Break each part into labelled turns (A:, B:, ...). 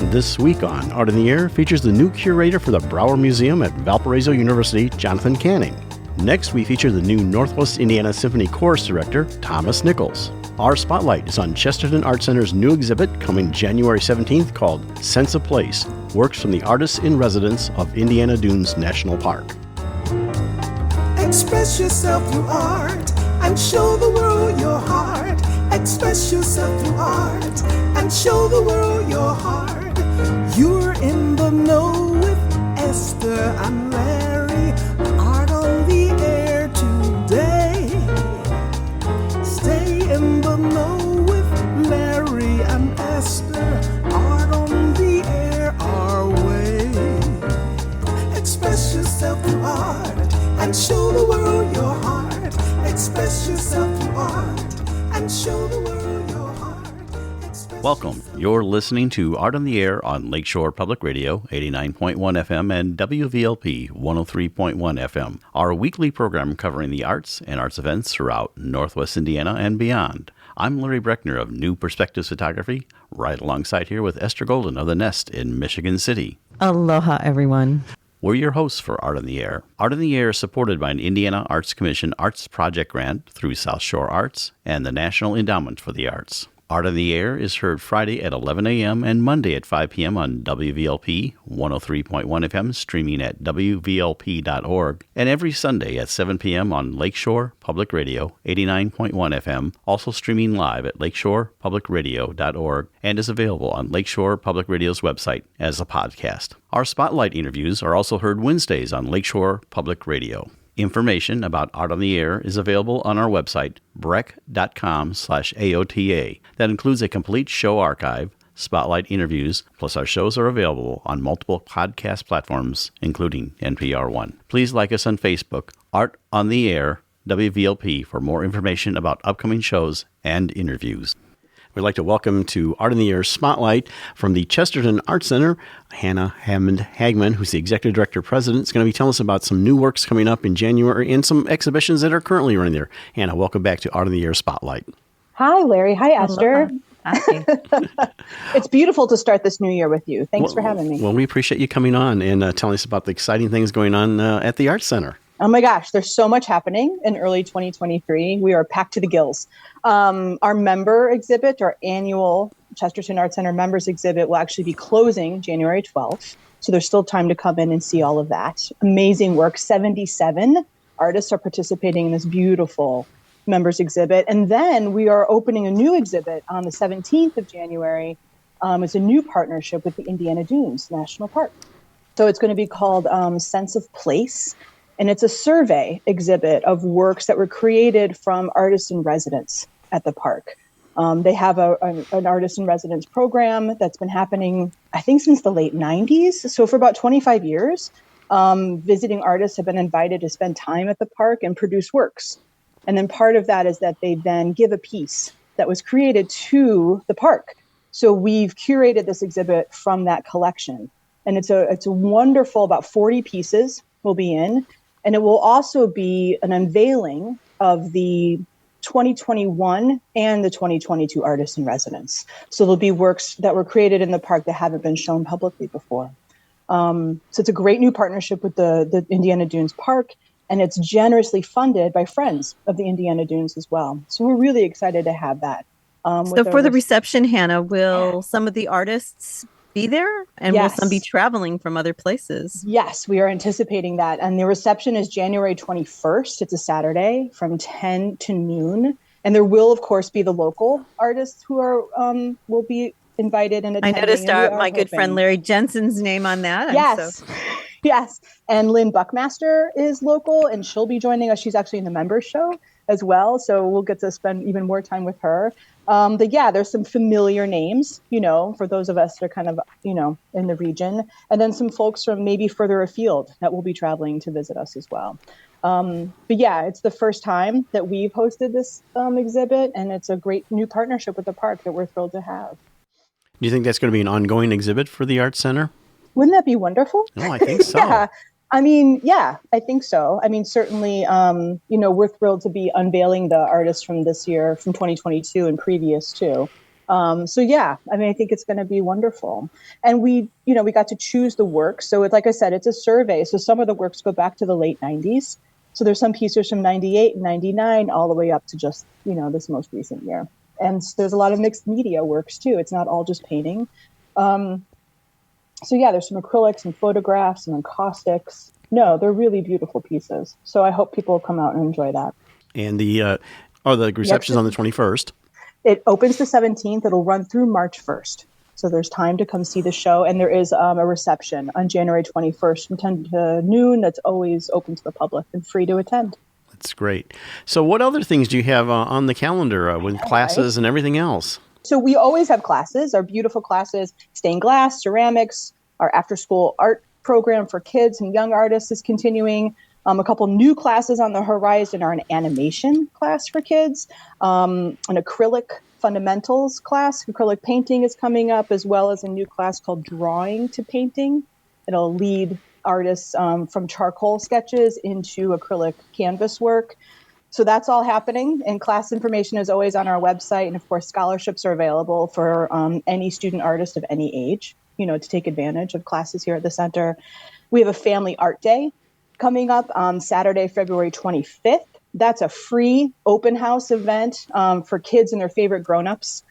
A: This week on Art in the Air features the new curator for the Brauer Museum at Valparaiso University, Jonathan Canning. Next, we feature the new Northwest Indiana Symphony Chorus Director, Thomas Nichols. Our spotlight is on Chesterton Art Center's new exhibit coming January 17th called Sense of Place, Works from the Artists in Residence of Indiana Dunes National Park.
B: Express yourself through art and show the world your heart. Express yourself through art and show the world your heart. You're in the know with Esther and Larry. Art on the air today. Stay in the know with Larry and Esther. Art on the air our way. Express yourself through art and show the world your heart. Express yourself through art and show the world your heart.
A: Welcome. You're listening to Art on the Air on Lakeshore Public Radio, 89.1 FM and WVLP 103.1 FM, our weekly program covering the arts and arts events throughout Northwest Indiana and beyond. I'm Larry Breckner of New Perspectives Photography, right alongside here with Esther Golden of The Nest in Michigan City.
C: Aloha, everyone.
A: We're your hosts for Art on the Air. Art on the Air is supported by an Indiana Arts Commission Arts Project Grant through South Shore Arts and the National Endowment for the Arts. Art on the Air is heard Friday at 11 a.m. and Monday at 5 p.m. on WVLP 103.1 FM, streaming at WVLP.org, and every Sunday at 7 p.m. on Lakeshore Public Radio 89.1 FM, also streaming live at lakeshorepublicradio.org, and is available on Lakeshore Public Radio's website as a podcast. Our spotlight interviews are also heard Wednesdays on Lakeshore Public Radio. Information about Art on the Air is available on our website, breck.com/AOTA. That includes a complete show archive, spotlight interviews, plus our shows are available on multiple podcast platforms, including NPR One. Please like us on Facebook, Art on the Air, WVLP, for more information about upcoming shows and interviews. We'd like to welcome to Art in the Air Spotlight from the Chesterton Art Center, Hannah Hammond-Hagman, who's the Executive Director-President, is going to be telling us about some new works coming up in January and some exhibitions that are currently running there. Hannah, welcome back to Art in the Air Spotlight.
D: Hi, Larry. Hi, Esther.
C: Hi.
D: It's beautiful to start this new year with you. Thanks for having me.
A: Well, we appreciate you coming on and telling us about the exciting things going on at the Art Center.
D: Oh my gosh, there's so much happening in early 2023. We are packed to the gills. Our member exhibit, our annual Chesterton Art Center members exhibit, will actually be closing January 12th. So there's still time to come in and see all of that. Amazing work. 77 artists are participating in this beautiful members exhibit. And then we are opening a new exhibit on the 17th of January. It's a new partnership with the Indiana Dunes National Park. So it's going to be called Sense of Place. And it's a survey exhibit of works that were created from artists in residence at the park. They have an artist in residence program that's been happening, I think, since the late 90s. So for about 25 years, visiting artists have been invited to spend time at the park and produce works. And then part of that is that they then give a piece that was created to the park. So we've curated this exhibit from that collection. And it's a wonderful, about 40 pieces will be in. And it will also be an unveiling of the 2021 and the 2022 artists in residence. So there'll be works that were created in the park that haven't been shown publicly before. So it's a great new partnership with the Indiana Dunes Park, and it's generously funded by friends of the Indiana Dunes as well. So we're really excited to have that.
C: So for the reception, Hannah, will some of the artists be there? And
D: Yes.
C: will some be traveling from other places?
D: Yes, we are anticipating that. And the reception is January 21st. It's a Saturday from 10 to noon. And there will, of course, be the local artists who are will be invited and
C: I
D: attending.
C: noticed my good friend
D: hoping.
C: Larry Jensen's name on that.
D: Yes. Yes. And Lynn Buckmaster is local, and she'll be joining us. She's actually in the members show as well. So we'll get to spend even more time with her. But yeah, there's some familiar names, for those of us that are kind of, in the region. And then some folks from maybe further afield that will be traveling to visit us as well. But yeah, it's the first time that we've hosted this exhibit, and it's a great new partnership with the park that we're thrilled to have.
A: Do you think that's going to be an ongoing exhibit for the Art Center?
D: Wouldn't that be wonderful?
A: Oh, I think so.
D: Yeah. I think so. Certainly, we're thrilled to be unveiling the artists from this year, from 2022 and previous too. So yeah, I mean, I think it's going to be wonderful. And we got to choose the work. So like I said, it's a survey. So some of the works go back to the late 90s. So there's some pieces from 98 and 99 all the way up to just, this most recent year. And there's a lot of mixed media works too. It's not all just painting. So yeah, there's some acrylics and photographs and encaustics. No, they're really beautiful pieces. So I hope people come out and enjoy that.
A: And the reception's on the 21st.
D: It opens the 17th. It'll run through March 1st. So there's time to come see the show. And there is a reception on January 21st from 10 to noon that's always open to the public and free to attend.
A: That's great. So what other things do you have on the calendar with classes and everything else?
D: So we always have classes, our beautiful classes, stained glass, ceramics, our after-school art program for kids and young artists is continuing. A couple new classes on the horizon are an animation class for kids, an acrylic fundamentals class. Acrylic painting is coming up, as well as a new class called Drawing to Painting. It'll lead artists from charcoal sketches into acrylic canvas work. So that's all happening, and class information is always on our website. And of course, scholarships are available for any student artist of any age, to take advantage of classes here at the center. We have a family art day coming up on Saturday, February 25th. That's a free open house event for kids and their favorite grownups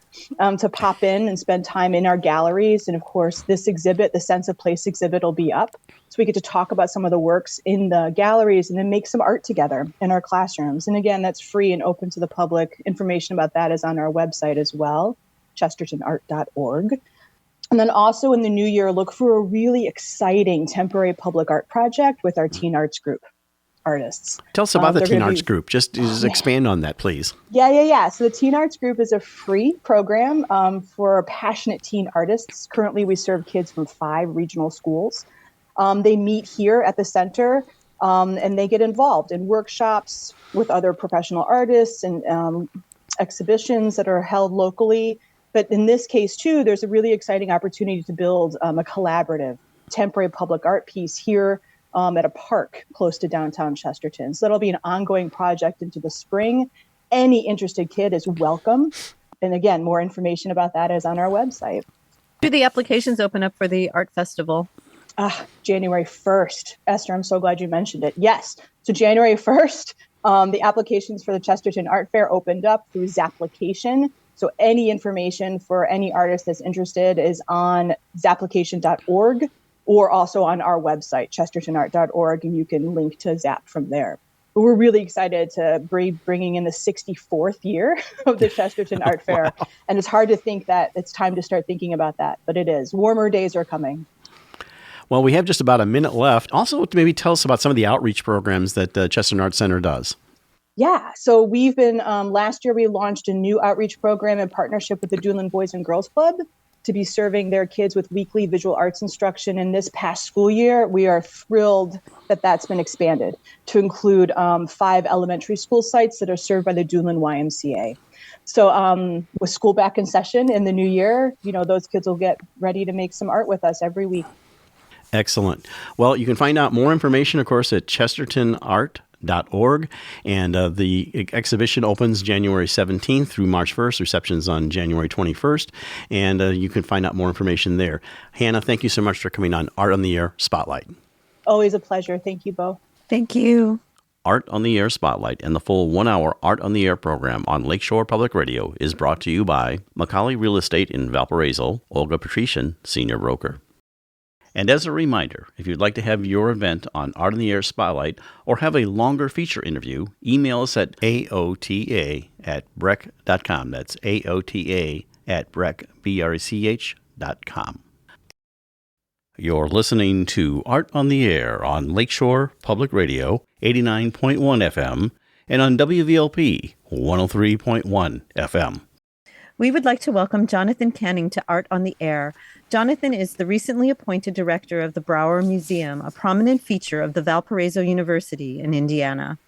D: to pop in and spend time in our galleries. And of course, this exhibit, the Sense of Place exhibit, will be up. So we get to talk about some of the works in the galleries and then make some art together in our classrooms. And again, that's free and open to the public. Information about that is on our website as well, chestertonart.org. And then also in the new year, look for a really exciting temporary public art project with our Teen Arts Group artists.
A: Tell us about the Teen Arts Group. Just expand on that, please.
D: Yeah. So the Teen Arts Group is a free program for passionate teen artists. Currently, we serve kids from 5 regional schools. They meet here at the center and they get involved in workshops with other professional artists and exhibitions that are held locally. But in this case, too, there's a really exciting opportunity to build a collaborative temporary public art piece here at a park close to downtown Chesterton. So that'll be an ongoing project into the spring. Any interested kid is welcome. And again, more information about that is on our website.
C: Do the applications open up for the art festival?
D: January 1st. Esther, I'm so glad you mentioned it. Yes. So January 1st, the applications for the Chesterton Art Fair opened up through Zapplication. So any information for any artist that's interested is on zapplication.org or also on our website, chestertonart.org, and you can link to Zap from there. But we're really excited to be bringing in the 64th year of the Chesterton Art Fair. Wow. And it's hard to think that it's time to start thinking about that, but it is. Warmer days are coming.
A: Well, we have just about a minute left. Also, maybe tell us about some of the outreach programs that the Chesterton Art Center does.
D: Yeah, so we've been, last year we launched a new outreach program in partnership with the Duneland Boys and Girls Club to be serving their kids with weekly visual arts instruction. And this past school year, we are thrilled that that's been expanded to include 5 elementary school sites that are served by the Duneland YMCA. So with school back in session in the new year, those kids will get ready to make some art with us every week.
A: Excellent. Well, you can find out more information, of course, at chestertonart.org, and the exhibition opens January 17th through March 1st. Reception's on January 21st, and you can find out more information there. Hannah, thank you so much for coming on Art on the Air Spotlight.
D: Always a pleasure. Thank you, Bo.
C: Thank you.
A: Art on the Air Spotlight and the full 1-hour Art on the Air program on Lakeshore Public Radio is brought to you by Macaulay Real Estate in Valparaiso, Olga Patrician, Senior Broker. And as a reminder, if you'd like to have your event on Art on the Air Spotlight or have a longer feature interview, email us at aota@brec.com. That's aota@brec.com. You're listening to Art on the Air on Lakeshore Public Radio, 89.1 FM, and on WVLP, 103.1 FM.
C: We would like to welcome Jonathan Canning to Art on the Air. Jonathan is the recently appointed director of the Brauer Museum, a prominent feature of the Valparaiso University in Indiana.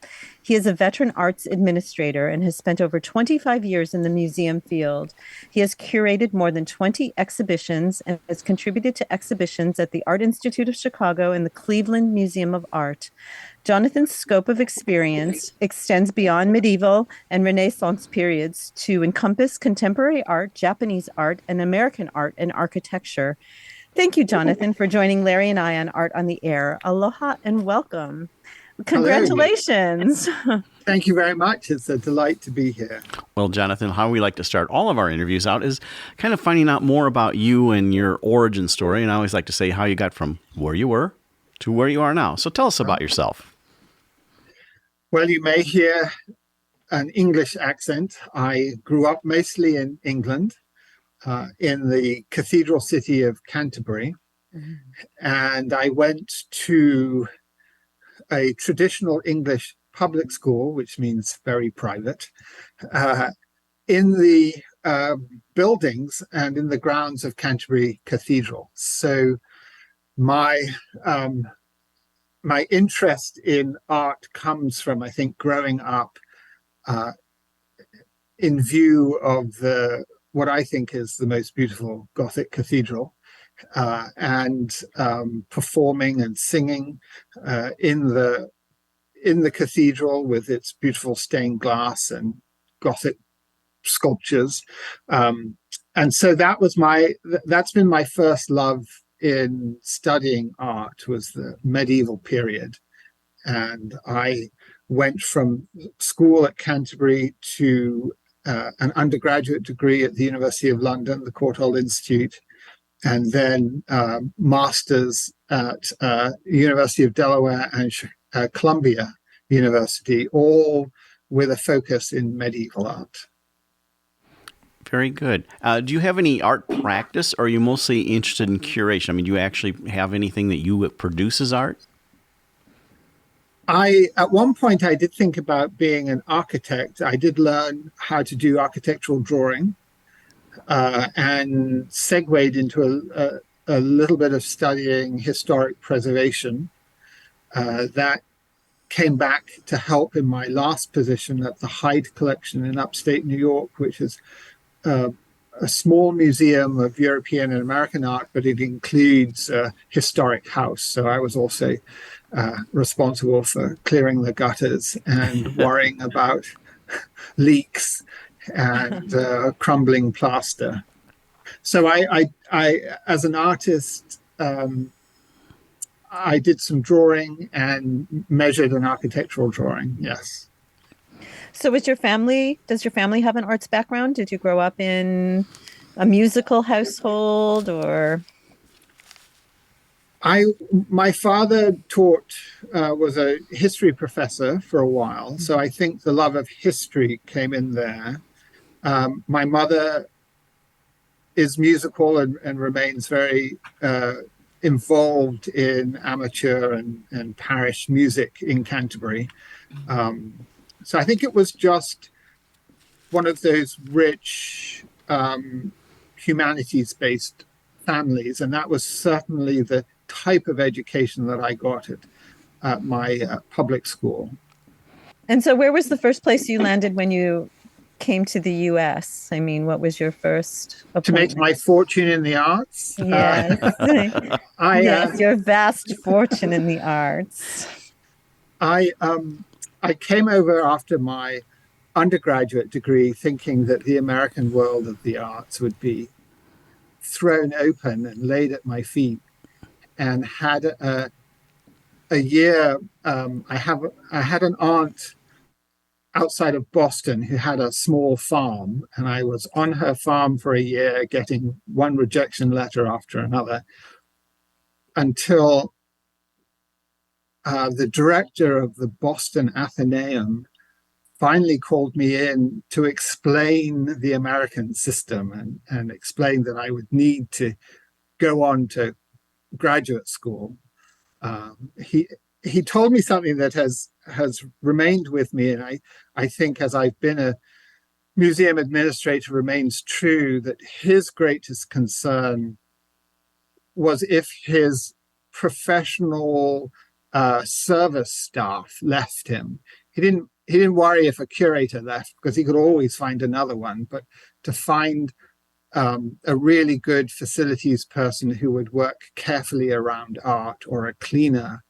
C: He is a veteran arts administrator and has spent over 25 years in the museum field. He has curated more than 20 exhibitions and has contributed to exhibitions at the Art Institute of Chicago and the Cleveland Museum of Art. Jonathan's scope of experience extends beyond medieval and Renaissance periods to encompass contemporary art, Japanese art, and American art and architecture. Thank you, Jonathan, for joining Larry and I on Art on the Air. Aloha and welcome. Congratulations.
E: Thank you very much. It's a delight to be here.
A: Well, Jonathan, how we like to start all of our interviews out is kind of finding out more about you and your origin story. And I always like to say how you got from where you were to where you are now. So tell us about yourself.
E: Well, you may hear an English accent. I grew up mostly in England, in the cathedral city of Canterbury. And I went to a traditional English public school, which means very private, in the buildings and in the grounds of Canterbury Cathedral. So my interest in art comes from, I think, growing up in view of what I think is the most beautiful Gothic cathedral, and performing and singing in the cathedral with its beautiful stained glass and Gothic sculptures. And so that's been my first love in studying art, was the medieval period. And I went from school at Canterbury to an undergraduate degree at the University of London, the Courtauld Institute, and then masters at University of Delaware and Columbia University, all with a focus in medieval art.
A: Very good. Do you have any art practice, or are you mostly interested in curation? I mean, do you actually have anything that you produce as art?
E: At one point, I did think about being an architect. I did learn how to do architectural drawing, and segued into a little bit of studying historic preservation. That came back to help in my last position at the Hyde Collection in upstate New York, which is a small museum of European and American art, but it includes a historic house. So I was also responsible for clearing the gutters and worrying about leaks and crumbling plaster. So I as an artist, I did some drawing and measured an architectural drawing, yes.
C: So does your family have an arts background? Did you grow up in a musical household, or? My father was a history professor for a while. So I think the love of history came in there. My mother is musical and remains very involved in amateur and parish music in Canterbury. So I think it was just one of those rich humanities-based families, and that was certainly the type of education that I got at my public school. And so where was the first place you landed when you came to the U.S.? I mean, what was your first appointment?
E: To make my fortune in the arts?
C: Yes. Yes, your vast fortune in the arts.
E: I came over after my undergraduate degree thinking that the American world of the arts would be thrown open and laid at my feet, and had a year. I had an aunt outside of Boston who had a small farm, and I was on her farm for a year getting one rejection letter after another until the director of the Boston Athenaeum finally called me in to explain the American system and explain that I would need to go on to graduate school. He told me something that has remained with me, and I think as I've been a museum administrator remains true, that his greatest concern was if his professional service staff left him. he didn't worry if a curator left because he could always find another one. But to find a really good facilities person who would work carefully around art, or a cleaner,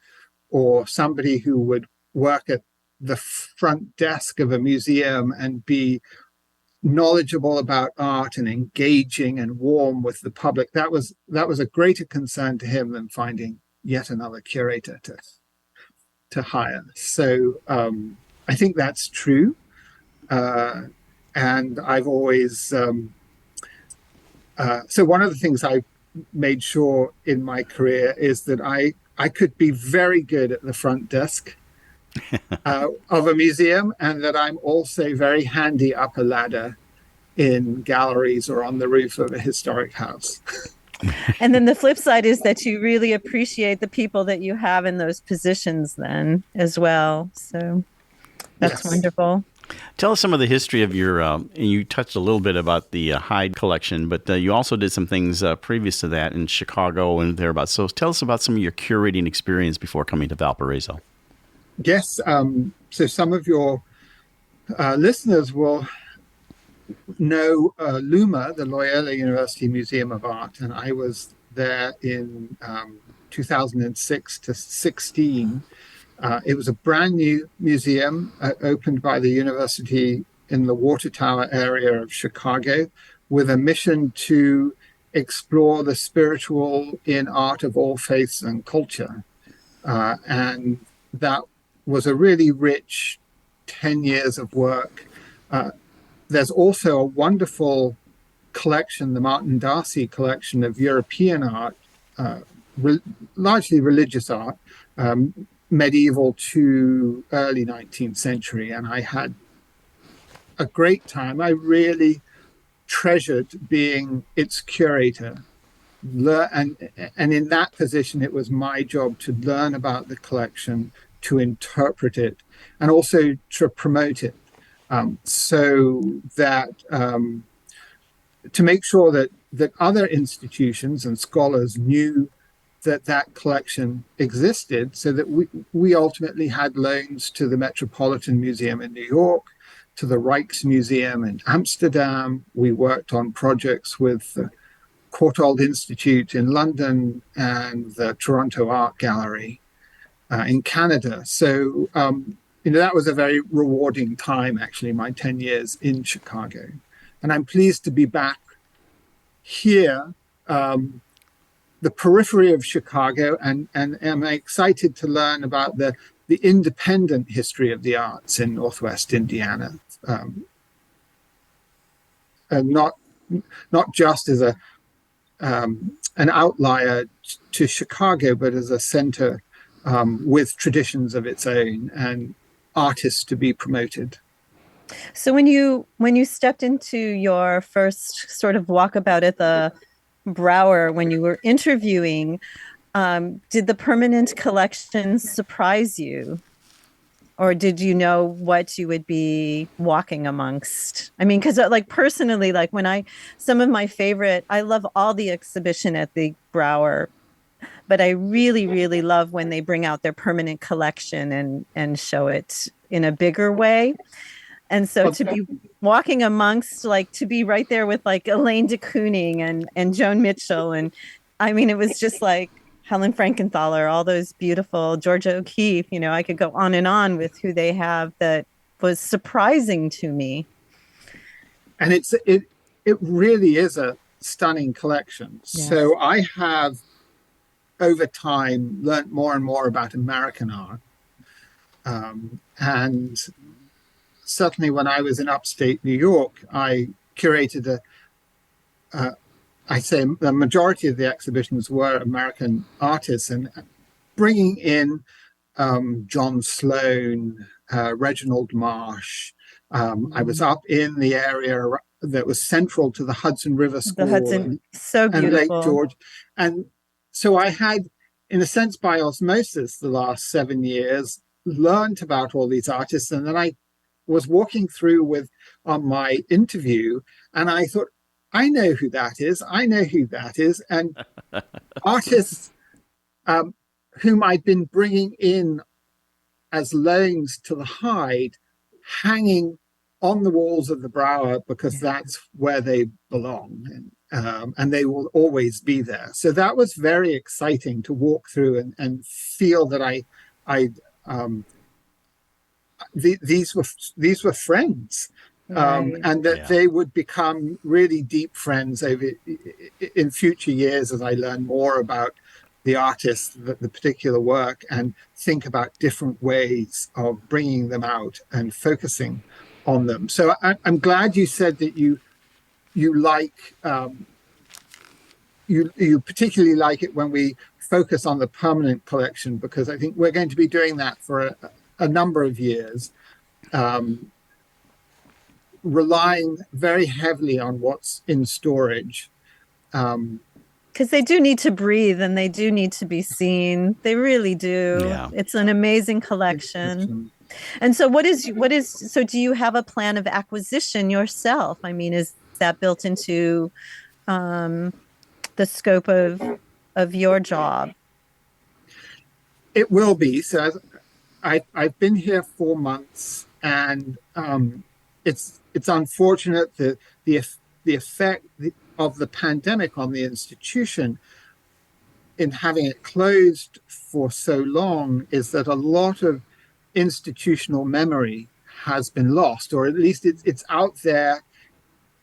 E: or somebody who would work at the front desk of a museum and be knowledgeable about art and engaging and warm with the public, that was a greater concern to him than finding yet another curator to hire. So I think that's true, and I've always so one of the things I made sure in my career is that I could be very good at the front desk of a museum, and that I'm also very handy up a ladder in galleries or on the roof of a historic house.
C: And then the flip side is that you really appreciate the people that you have in those positions then as well. So that's wonderful.
A: Tell us some of the history of your, and you touched a little bit about the Hyde collection, but you also did some things previous to that in Chicago and thereabouts. So tell us about some of your curating experience before coming to Valparaiso.
E: Yes. So some of your listeners will know LUMA, the Loyola University Museum of Art, and I was there in 2006 to 16. It was a brand new museum opened by the university in the Water Tower area of Chicago, with a mission to explore the spiritual in art of all faiths and culture. And that was a really rich 10 years of work. There's also a wonderful collection, the Martin Darcy collection of European art, largely religious art, medieval to early 19th century. And I had a great time. I really treasured being its curator. And in that position, it was my job to learn about the collection, to interpret it, and also to promote it. So that to make sure that other institutions and scholars knew that collection existed, so that we ultimately had loans to the Metropolitan Museum in New York, to the Rijksmuseum in Amsterdam. We worked on projects with the Courtauld Institute in London and the Toronto Art Gallery in Canada. So that was a very rewarding time, actually, my 10 years in Chicago. And I'm pleased to be back here, the periphery of Chicago, and am excited to learn about the independent history of the arts in Northwest Indiana, and not just as an outlier to Chicago, but as a center with traditions of its own and artists to be promoted.
C: So when you stepped into your first sort of walkabout at the Brauer, when you were interviewing, did the permanent collection surprise you? Or did you know what you would be walking amongst? I mean, because personally, some of my favorite, I love all the exhibition at the Brauer, but I really, really love when they bring out their permanent collection and show it in a bigger way. And so to be walking amongst, to be right there with Elaine de Kooning and Joan Mitchell. And I mean, it was just Helen Frankenthaler, all those beautiful, Georgia O'Keeffe, I could go on and on with who they have. That was surprising to me. And
E: it really is a stunning collection. Yes. So I have, over time, learned more and more about American art. And certainly when I was in upstate New York, I curated I'd say the majority of the exhibitions were American artists, and bringing in John Sloan, Reginald Marsh. I was up in the area that was central to the Hudson River School,
C: so beautiful,
E: and Lake George. And so I had, in a sense, by osmosis, the last 7 years, learned about all these artists. And then I was walking through on my interview, and I thought, I know who that is. I know who that is. And artists whom I'd been bringing in as loans to the Hyde hanging on the walls of the Brauer because that's where they belong, and they will always be there. So that was very exciting to walk through and feel that these were friends, and that they would become really deep friends in future years as I learn more about the artist, the particular work, and think about different ways of bringing them out and focusing on them. So I'm glad you said that you like you particularly like it when we focus on the permanent collection, because I think we're going to be doing that for a number of years, relying very heavily on what's in storage.
C: Because they do need to breathe and they do need to be seen. They really do.
A: Yeah.
C: It's an amazing collection. And so so do you have a plan of acquisition yourself? I mean, is that built into the scope of your job?
E: It will be. So I've been here 4 months, and it's unfortunate that the effect of the pandemic on the institution in having it closed for so long is that a lot of institutional memory has been lost, or at least it's out there,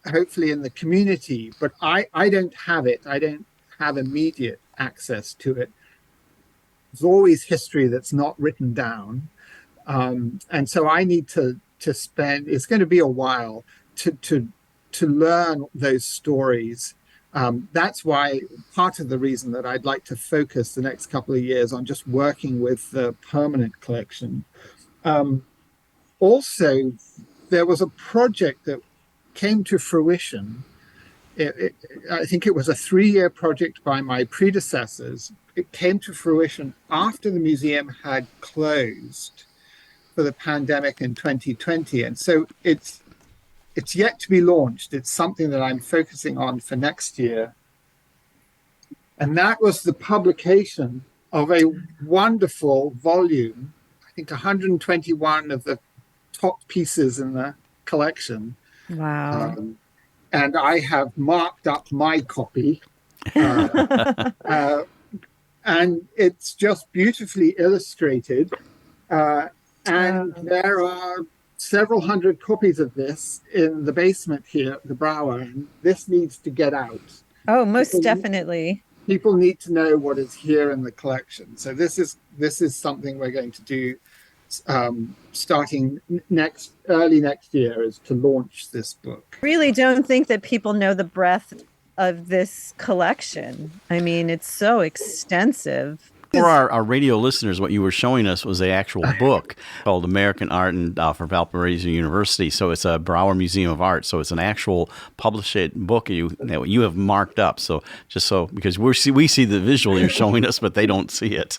E: hopefully in the community, but I don't have it. I don't have immediate access to it. There's always history that's not written down. And so I need to spend, it's going to be a while to learn those stories. That's why part of the reason that I'd like to focus the next couple of years on just working with the permanent collection. Also, there was a project that came to fruition. I think it was a 3-year project by my predecessors. It came to fruition after the museum had closed for the pandemic in 2020. And so it's yet to be launched. It's something that I'm focusing on for next year. And that was the publication of a wonderful volume, I think 121 of the top pieces in the collection.
C: Wow.
E: And I have marked up my copy. And it's just beautifully illustrated. And there are several hundred copies of this in the basement here at the Brauer, and this needs to get out.
C: Oh, most definitely.
E: People need to know what is here in the collection. So this is something we're going to do starting early next year, is to launch this book.
C: Really don't think that people know the breadth of this collection. I mean, it's so extensive.
A: For our radio listeners, what you were showing us was the actual book called American Art and for Valparaiso University. So it's a Brauer Museum of Art. So it's an actual published book that you have marked up. So just so, because we see the visual you're showing us, but they don't see it.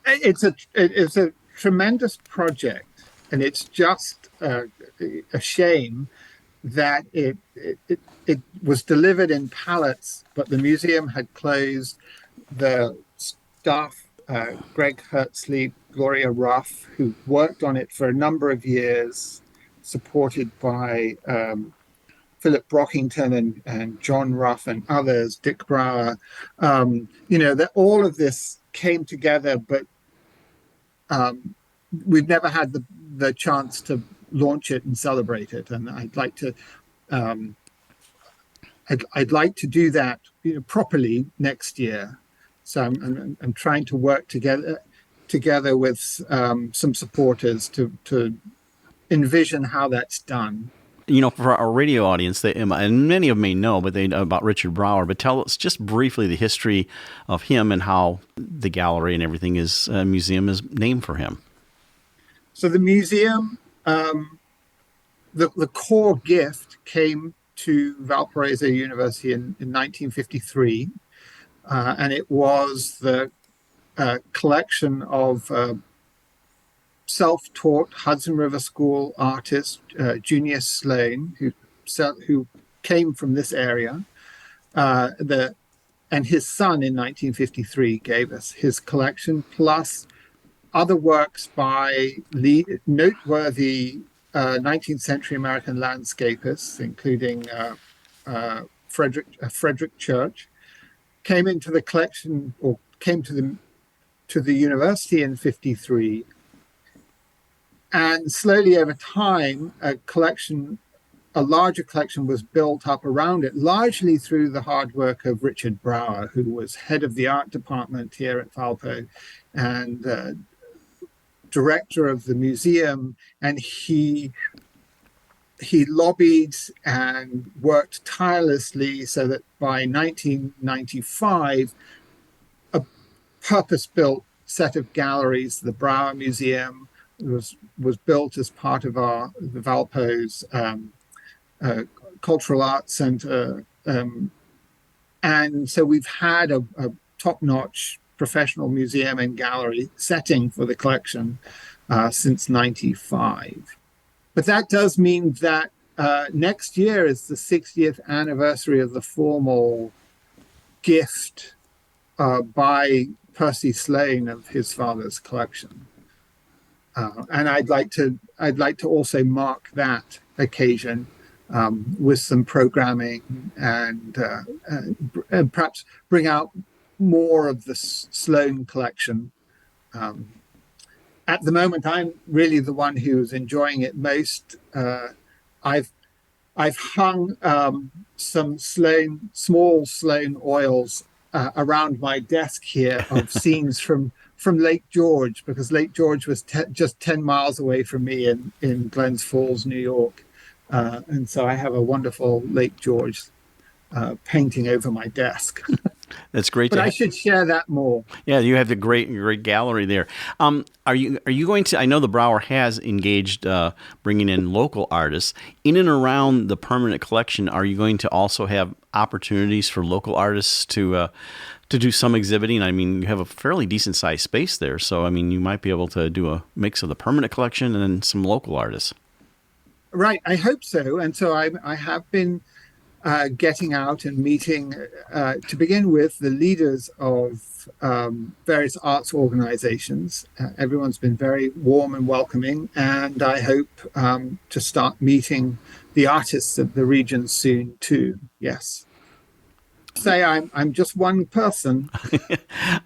E: It's a tremendous project, and it's just a shame that it was delivered in pallets, but the museum had closed. The staff, Greg Hertzley, Gloria Ruff, who worked on it for a number of years, supported by Philip Brockington and John Ruff and others, Dick Brauer, that all of this came together, but we've never had the chance to launch it and celebrate it. And I'd like to do that properly next year. So I'm trying to work together with some supporters to envision how that's done.
A: For our radio audience, and many of them may know, but they know about Richard Brauer. But tell us just briefly the history of him and how the gallery and everything museum is named for him.
E: So the museum, the core gift came to Valparaiso University in 1953. And it was the collection of self-taught Hudson River School artist Junius Sloan, who came from this area. And his son in 1953 gave us his collection, plus other works by noteworthy 19th century American landscapists, including Frederick Church, came into the collection, or came to the university in 53. And slowly over time, a larger collection was built up around it, largely through the hard work of Richard Brauer, who was head of the art department here at Valpo and director of the museum. And he lobbied and worked tirelessly so that by 1995, a purpose-built set of galleries, the Brauer Museum, was built as part of the Valpo's Cultural Arts Center. And so we've had a top-notch professional museum and gallery setting for the collection since 95. But that does mean that next year is the 60th anniversary of the formal gift by Percy Slane of his father's collection. And I'd like to also mark that occasion with some programming and perhaps bring out more of the Slane collection. At the moment, I'm really the one who's enjoying it most. I've hung some small Slane oils around my desk here of scenes from Lake George, because Lake George was just 10 miles away from me in Glens Falls, New York. And so I have a wonderful Lake George painting over my desk.
A: That's great.
E: But I should share that more.
A: Yeah, you have the great gallery there. Are you going to? I know the Brauer has engaged bringing in local artists in and around the permanent collection. Are you going to also have opportunities for local artists to do some exhibiting? I mean, you have a fairly decent sized space there, so I mean, you might be able to do a mix of the permanent collection and then some local artists.
E: Right, I hope so. And so I have been getting out and meeting, to begin with, the leaders of various arts organizations. Everyone's been very warm and welcoming, and I hope to start meeting the artists of the region soon too. Yes. Say I'm just one person.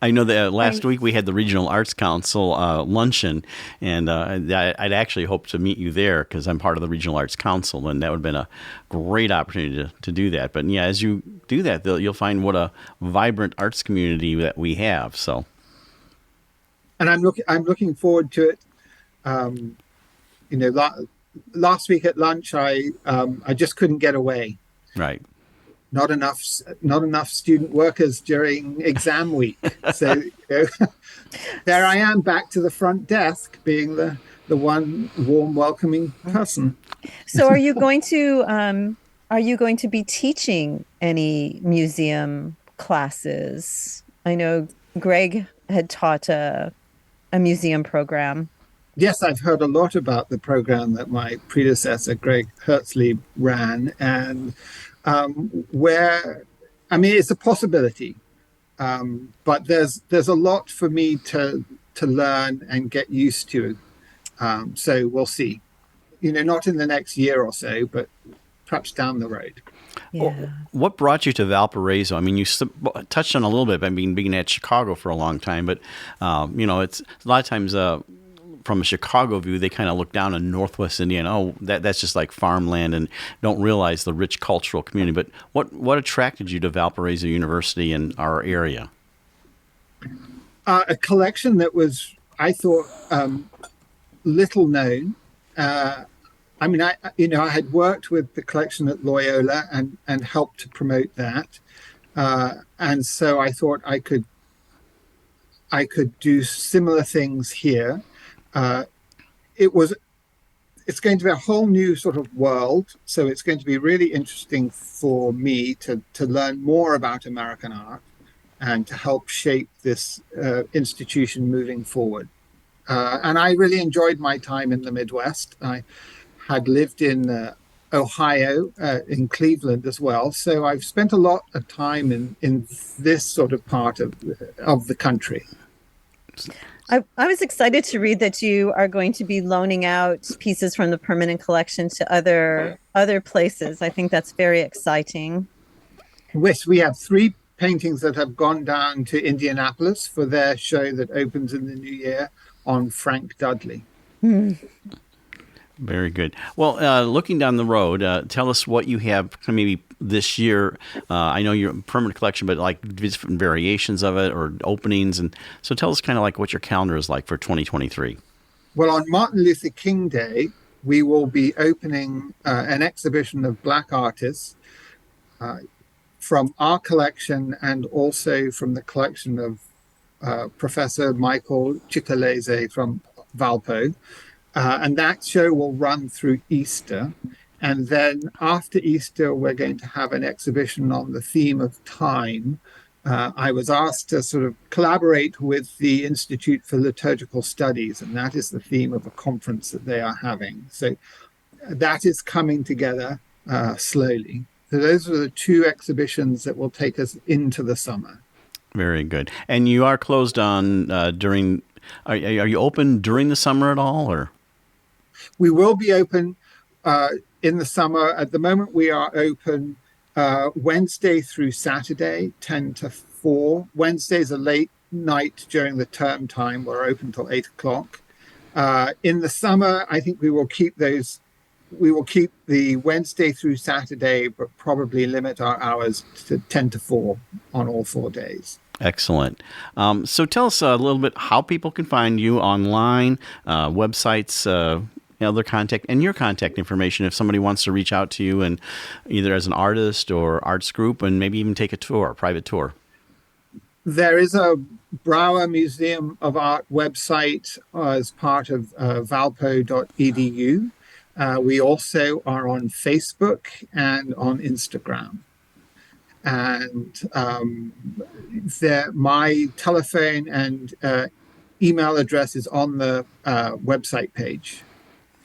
A: I know that last week we had the Regional Arts Council luncheon, and I'd actually hoped to meet you there because I'm part of the Regional Arts Council, and that would have been a great opportunity to do that. But yeah, as you do that, you'll find what a vibrant arts community that we have. So,
E: and I'm looking forward to it. Last week at lunch, I just couldn't get away.
A: Right.
E: Not enough student workers during exam week. So there I am back to the front desk being the one warm, welcoming person.
C: So are you going to be teaching any museum classes? I know Greg had taught a museum program.
E: Yes, I've heard a lot about the program that my predecessor, Greg Hertzley, ran, and it's a possibility, but there's a lot for me to learn and get used to. So we'll see. Not in the next year or so, but perhaps down the road.
C: Yeah.
A: What brought you to Valparaiso? I mean, you touched on a little bit. I mean, being at Chicago for a long time, but it's a lot of times. From a Chicago view, they kind of look down on Northwest Indiana. Oh, that's just like farmland, and don't realize the rich cultural community. But what attracted you to Valparaiso University and our area?
E: A collection that was, I thought, little known. I had worked with the collection at Loyola and helped to promote that, and so I thought I could do similar things here. It's going to be a whole new sort of world. So it's going to be really interesting for me to learn more about American art and to help shape this institution moving forward. And I really enjoyed my time in the Midwest. I had lived in Ohio, in Cleveland as well. So I've spent a lot of time in this sort of part of the country.
C: I was excited to read that you are going to be loaning out pieces from the permanent collection to other places. I think that's very exciting.
E: Yes, we have three paintings that have gone down to Indianapolis for their show that opens in the new year on Frank Dudley.
A: Very good. Well, looking down the road, tell us what you have maybe this year. I know your permanent collection, but like different variations of it or openings. And so tell us kind of like what your calendar is like for 2023.
E: Well, on Martin Luther King Day, we will be opening an exhibition of Black artists from our collection and also from the collection of Professor Michael Chicalese from Valpo. And that show will run through Easter. And then after Easter, we're going to have an exhibition on the theme of time. I was asked to sort of collaborate with the Institute for Liturgical Studies, and that is the theme of a conference that they are having. So that is coming together slowly. So those are the two exhibitions that will take us into the summer.
A: Very good. And you are closed on during, are you open during the summer at all, or?
E: We will be open in the summer. At the moment, we are open Wednesday through Saturday, 10 to 4. Wednesdays are late night during the term time. We're open till 8 o'clock. In the summer, I think we will keep those. We will keep the Wednesday through Saturday, but probably limit our hours to 10 to 4 on all 4 days.
A: Excellent. So tell us a little bit how people can find you online, websites, their contact and your contact information if somebody wants to reach out to you and either as an artist or arts group and maybe even take a tour, a private tour.
E: There is a Brauer Museum of Art website as part of valpo.edu. We also are on Facebook and on Instagram. And my telephone and email address is on the website page.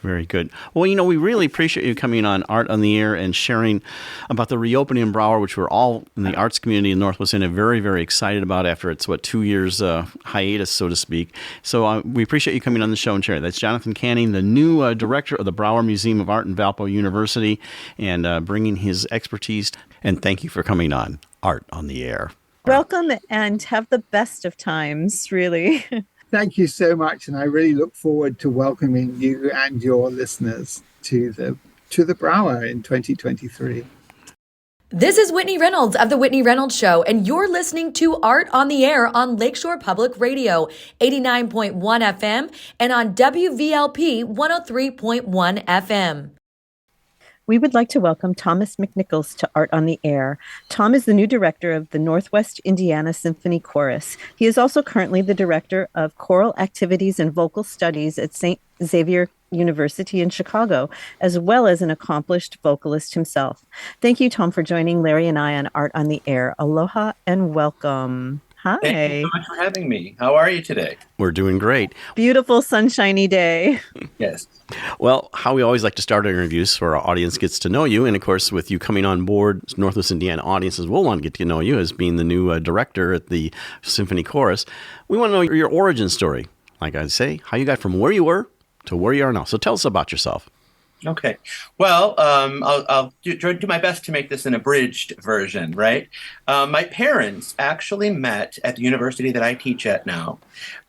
A: Very good. Well, we really appreciate you coming on Art on the Air and sharing about the reopening in Brauer, which we're all in the arts community in Northwest Indiana very, very excited about after its, 2 years hiatus, so to speak. So we appreciate you coming on the show and sharing. That's Jonathan Canning, the new director of the Brauer Museum of Art in Valpo University, and bringing his expertise. And thank you for coming on Art on the Air.
C: Welcome and have the best of times, really.
E: Thank you so much, and I really look forward to welcoming you and your listeners to the Brauer in 2023.
F: This is Whitney Reynolds of The Whitney Reynolds Show, and you're listening to Art on the Air on Lakeshore Public Radio, 89.1 FM, and on WVLP 103.1 FM.
C: We would like to welcome Thomas McNichols to Art on the Air. Tom is the new director of the Northwest Indiana Symphony Chorus. He is also currently the director of choral activities and vocal studies at St. Xavier University in Chicago, as well as an accomplished vocalist himself. Thank you, Tom, for joining Larry and I on Art on the Air. Aloha and welcome. Hi.
G: Thank you so much for having me. How are you today?
A: We're doing great.
C: Beautiful sunshiny day.
G: Yes.
A: Well, how we always like to start our interviews so our audience gets to know you. And of course, with you coming on board, Northwest Indiana audiences will want to get to know you as being the new director at the Symphony Chorus. We want to know your origin story. Like I say, how you got from where you were to where you are now. So tell us about yourself.
G: Okay. Well, I'll do my best to make this an abridged version, right? My parents actually met at the university that I teach at now,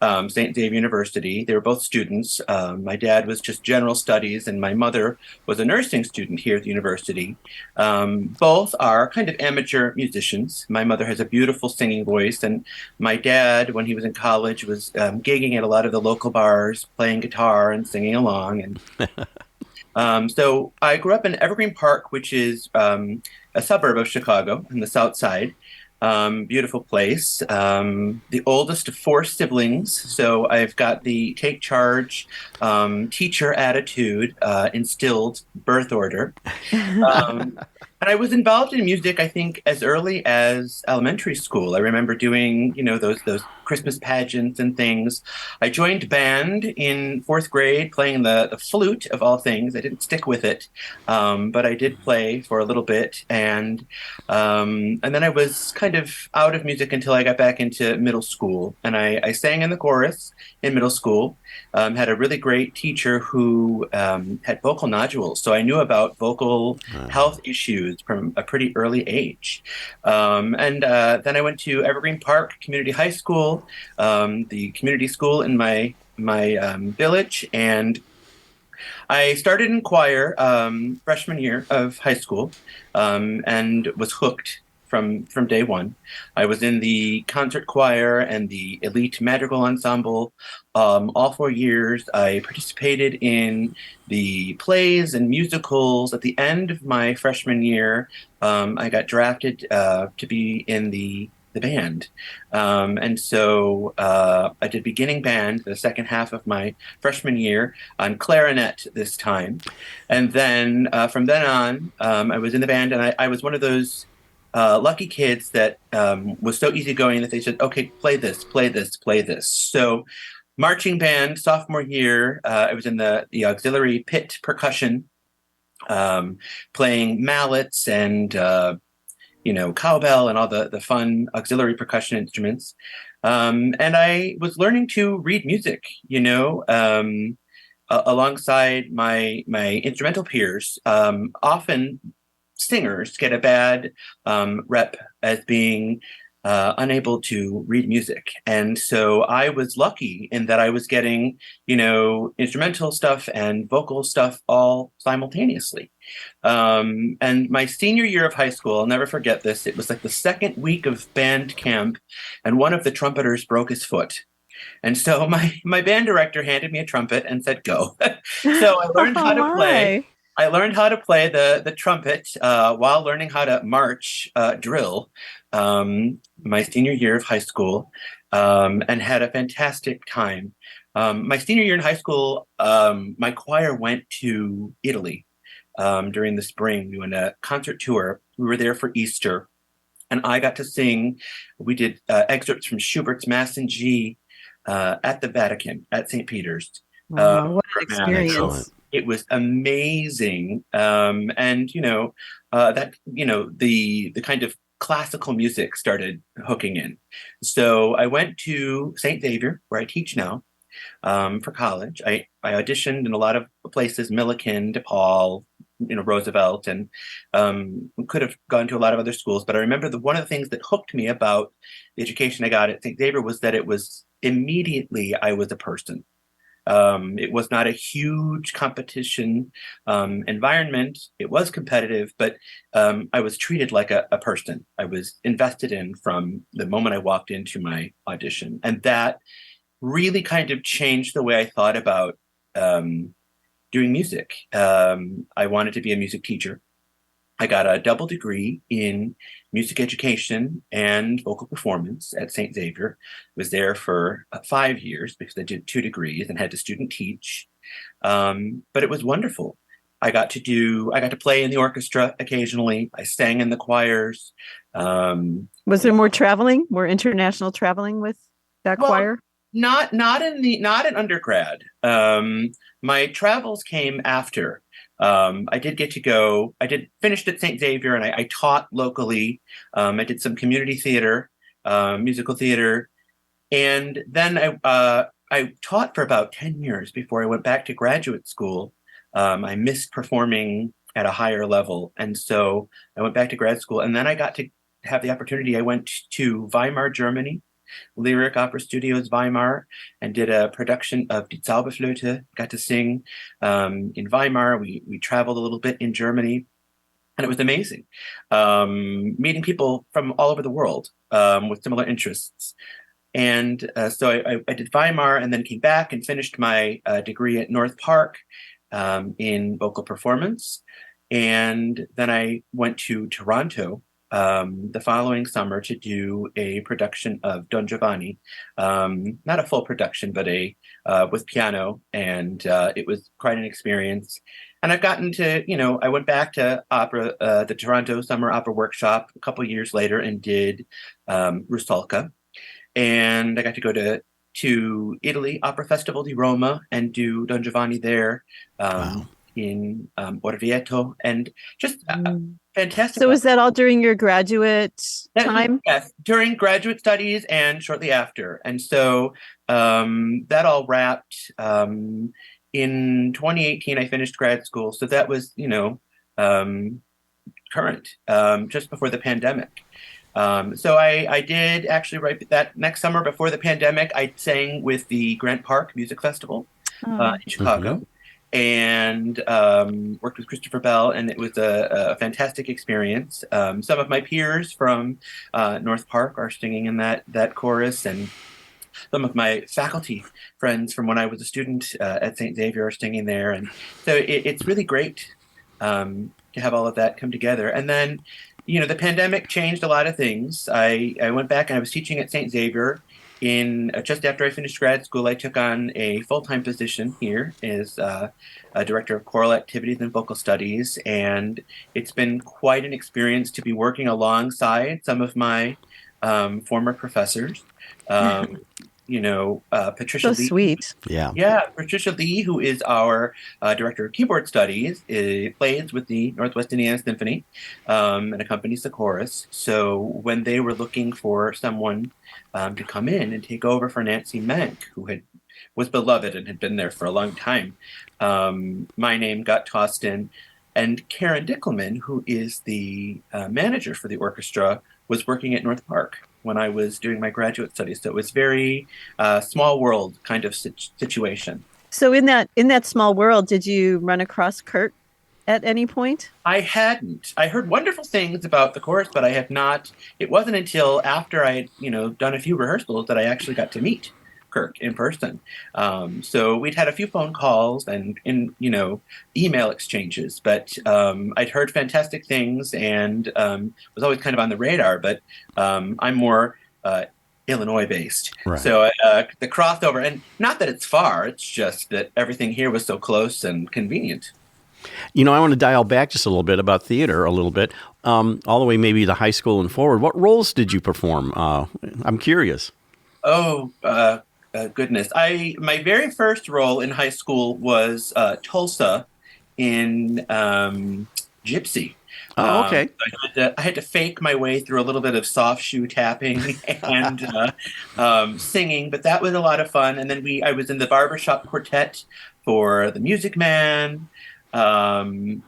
G: St. Xavier University. They were both students. My dad was just general studies, and my mother was a nursing student here at the university. Both are kind of amateur musicians. My mother has a beautiful singing voice, and my dad, when he was in college, was gigging at a lot of the local bars, playing guitar and singing along. And so I grew up in Evergreen Park, which is a suburb of Chicago on the south side. Beautiful place. The oldest of 4 siblings. So I've got the take charge, teacher attitude, instilled birth order. And I was involved in music, I think, as early as elementary school. I remember doing, those Christmas pageants and things. I joined band in fourth grade, playing the flute of all things. I didn't stick with it, but I did play for a little bit, and then I was kind of out of music until I got back into middle school, and I sang in the chorus in middle school. Had a really great teacher who had vocal nodules, so I knew about vocal health issues from a pretty early age. And then I went to Evergreen Park Community High School, the community school in my village, and I started in choir freshman year of high school, and was hooked from day one. I was in the concert choir and the elite madrigal ensemble all 4 years. I participated in the plays and musicals. At the end of my freshman year, I got drafted to be in the band. And so I did beginning band the second half of my freshman year on clarinet this time. And then from then on, I was in the band, and I was one of those lucky kids that was so easygoing that they said, okay, play this, play this, play this. So marching band, sophomore year, I was in the auxiliary pit percussion, playing mallets and cowbell and all the fun auxiliary percussion instruments. And I was learning to read music, alongside my instrumental peers. Often singers get a bad rep as being unable to read music. And so I was lucky in that I was getting, instrumental stuff and vocal stuff all simultaneously. And my senior year of high school, I'll never forget this. It was like the second week of band camp, and one of the trumpeters broke his foot. And so my band director handed me a trumpet and said, go. So I learned how to play. I learned how to play the trumpet while learning how to march drill my senior year of high school, and had a fantastic time. My senior year in high school, my choir went to Italy during the spring. We went on a concert tour. We were there for Easter, and I got to sing. We did excerpts from Schubert's Mass in G at the Vatican, at St. Peter's.
C: Wow, what an experience.
A: Excellent.
G: It was amazing. And, the kind of classical music started hooking in. So I went to St. Xavier, where I teach now, for college. I auditioned in a lot of places, Millikan, DePaul, Roosevelt, and could have gone to a lot of other schools. But I remember one of the things that hooked me about the education I got at St. Xavier was that it was immediately I was a person. It was not a huge competition environment. It was competitive, but I was treated like a person. I was invested in from the moment I walked into my audition. And that really kind of changed the way I thought about doing music. I wanted to be a music teacher. I got a double degree in music education and vocal performance at St. Xavier. I was there for 5 years because I did 2 degrees and had to student teach. But it was wonderful. I got to play in the orchestra occasionally. I sang in the choirs.
C: Was there more international traveling with that choir?
G: Not in undergrad. My travels came after. I did get to go. I finished at St. Xavier, and I taught locally. I did some community theater, musical theater, and then I taught for about 10 years before I went back to graduate school. I missed performing at a higher level, and so I went back to grad school, and then I got to have the opportunity. I went to Weimar, Germany, Lyric Opera Studios Weimar, and did a production of Die Zauberflöte. Got to sing in Weimar. We traveled a little bit in Germany, and it was amazing. Meeting people from all over the world with similar interests. And so I did Weimar, and then came back and finished my degree at North Park in vocal performance. And then I went to Toronto the following summer to do a production of Don Giovanni, not a full production, but with piano, and it was quite an experience. And I've gotten to, I went back to opera, the Toronto Summer Opera Workshop a couple years later and did Rusalka. And I got to go to Italy, Opera Festival di Roma, and do Don Giovanni there in Orvieto, and just fantastic.
C: So was that all during your graduate time?
G: Yes, during graduate studies and shortly after. And so that all wrapped in 2018. I finished grad school. So that was, current, just before the pandemic. So I did actually write that next summer before the pandemic. I sang with the Grant Park Music Festival in Chicago, and worked with Christopher Bell, and it was a fantastic experience. Some of my peers from North Park are singing in that chorus, and some of my faculty friends from when I was a student at St. Xavier are singing there, and so it's really great to have all of that come together. And then, the pandemic changed a lot of things. I went back and I was teaching at St. Xavier. Just after I finished grad school, I took on a full-time position here as a director of choral activities and vocal studies, and it's been quite an experience to be working alongside some of my former professors. Patricia Lee.
C: Sweet.
A: Yeah.
G: Patricia Lee, who is our director of keyboard studies, plays with the Northwest Indiana Symphony and accompanies the chorus. So when they were looking for someone to come in and take over for Nancy Menck, who was beloved and had been there for a long time, my name got tossed in. And Karen Dickelman, who is the manager for the orchestra, was working at North Park when I was doing my graduate studies. So it was very small world kind of situation.
C: So in that small world, did you run across Kurt at any point?
G: I hadn't. I heard wonderful things about the chorus, but I had not. It wasn't until after I had, done a few rehearsals that I actually got to meet Kirk in person. So we'd had a few phone calls and email exchanges, but I'd heard fantastic things and was always kind of on the radar, but I'm more Illinois based.
A: Right.
G: So the crossover, and not that it's far, it's just that everything here was so close and convenient.
A: I want to dial back just a little bit about theater, all the way maybe to high school and forward. What roles did you perform? I'm curious.
G: Goodness. My very first role in high school was Tulsa in Gypsy.
A: Oh, okay.
G: I had to fake my way through a little bit of soft shoe tapping and singing, but that was a lot of fun. And then I was in the barbershop quartet for The Music Man. I'm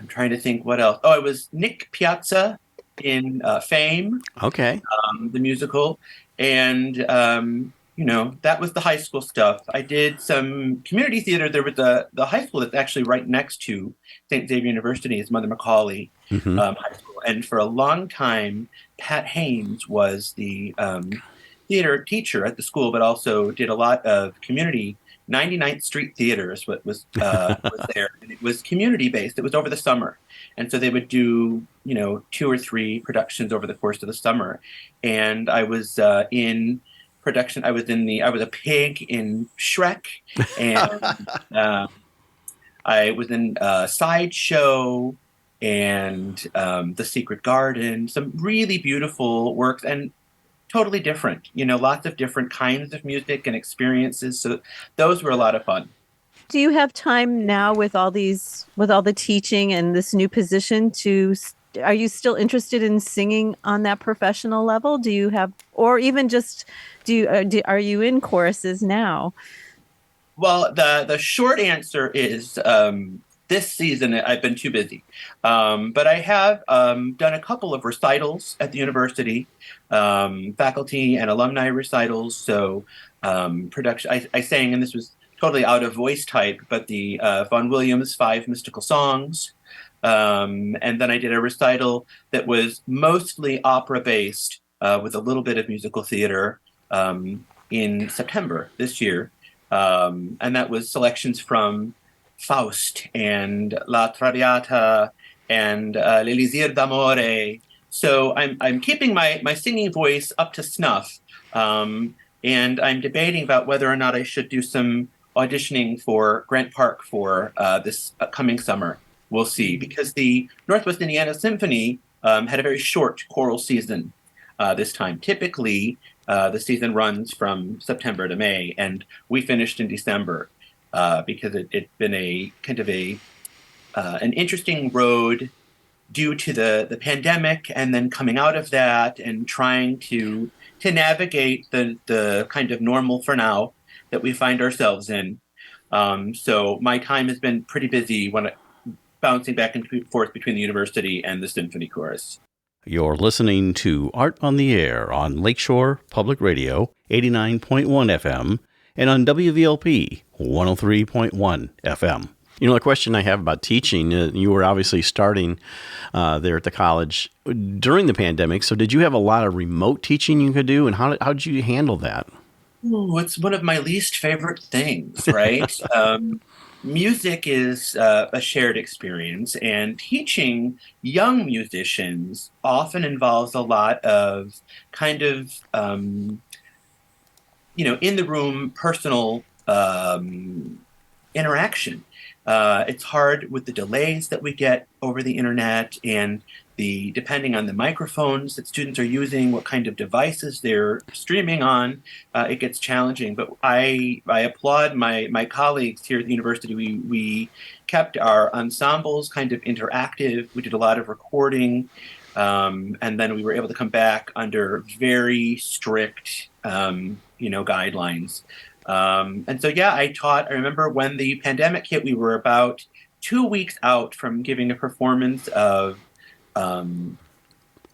G: trying to think what else. Oh, I was Nick Piazza in Fame.
A: Okay.
G: The musical. And that was the high school stuff. I did some community theater. There was the high school that's actually right next to St. Xavier University is Mother Macaulay High School. And for a long time, Pat Haynes was the theater teacher at the school, but also did a lot of community. 99th Street Theater is what was there. And it was community-based. It was over the summer. And so they would do, 2 or 3 productions over the course of the summer. And I was in production. I was a pig in Shrek, and I was in Sideshow and The Secret Garden. Some really beautiful works and totally different. Lots of different kinds of music and experiences. So those were a lot of fun.
C: Do you have time now with all the teaching and this new position are you still interested in singing on that professional level? Do you have, or even just are you in choruses now?
G: Well, the short answer is this season I've been too busy, but I have done a couple of recitals at the university, faculty and alumni recitals. So production, I sang, and this was totally out of voice type, but the Vaughan Williams 5 Mystical Songs. And then I did a recital that was mostly opera-based with a little bit of musical theater in September this year. And that was selections from Faust and La Traviata and L'Elisir d'Amore. So I'm keeping my singing voice up to snuff. And I'm debating about whether or not I should do some auditioning for Grant Park for this coming summer. We'll see, because the Northwest Indiana Symphony had a very short choral season this time. Typically, the season runs from September to May, and we finished in December because it's been a kind of an interesting road due to the pandemic, and then coming out of that and trying to navigate the kind of normal for now that we find ourselves in. So my time has been pretty busy bouncing back and forth between the university and the symphony chorus.
A: You're listening to Art on the Air on Lakeshore Public Radio, 89.1 FM, and on WVLP, 103.1 FM. You know, the question I have about teaching, you were obviously starting there at the college during the pandemic. So did you have a lot of remote teaching you could do? And how did you handle that?
G: Ooh, it's one of my least favorite things, right? Music is a shared experience, and teaching young musicians often involves a lot of kind of, in the room, personal interaction. It's hard with the delays that we get over the internet, and depending on the microphones that students are using, what kind of devices they're streaming on, it gets challenging. But I applaud my colleagues here at the university. We kept our ensembles kind of interactive. We did a lot of recording, and then we were able to come back under very strict, guidelines. And so, yeah, I remember when the pandemic hit, we were about 2 weeks out from giving a performance of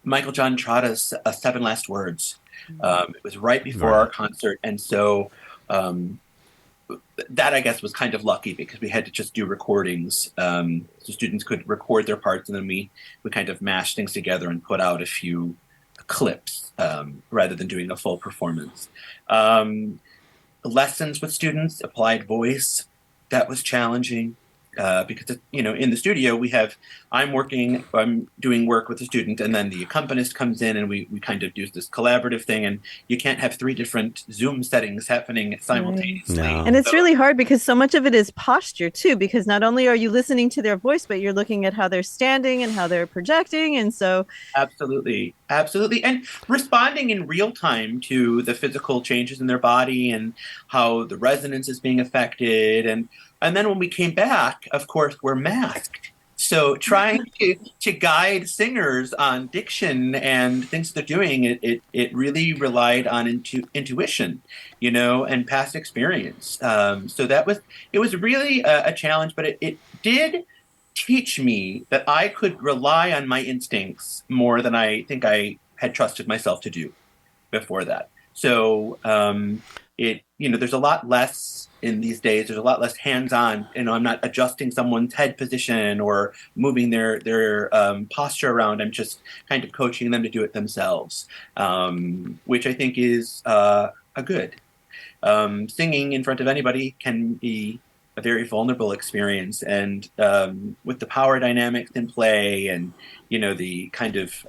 G: Michael John Trotta's Seven Last Words. It was right before our concert. And so that, I guess, was kind of lucky because we had to just do recordings. So students could record their parts, and then we kind of mashed things together and put out a few clips rather than doing a full performance. Lessons with students, applied voice, that was challenging. Because in the studio I'm doing work with the student, and then the accompanist comes in, and we kind of do this collaborative thing, and you can't have 3 different Zoom settings happening simultaneously.
A: No.
C: And it's really hard because so much of it is posture too, because not only are you listening to their voice, but you're looking at how they're standing and how they're projecting. And so
G: Absolutely. And responding in real time to the physical changes in their body and how the resonance is being affected. And then when we came back, of course, we're masked. So trying to guide singers on diction and things they're doing, it really relied on intuition, and past experience. So it was really a challenge, but it did teach me that I could rely on my instincts more than I think I had trusted myself to do before that. So there's a lot less in these days. There's a lot less hands-on. I'm not adjusting someone's head position or moving their posture around. I'm just kind of coaching them to do it themselves, which I think is a good. Singing in front of anybody can be a very vulnerable experience, and with the power dynamics in play, and the kind of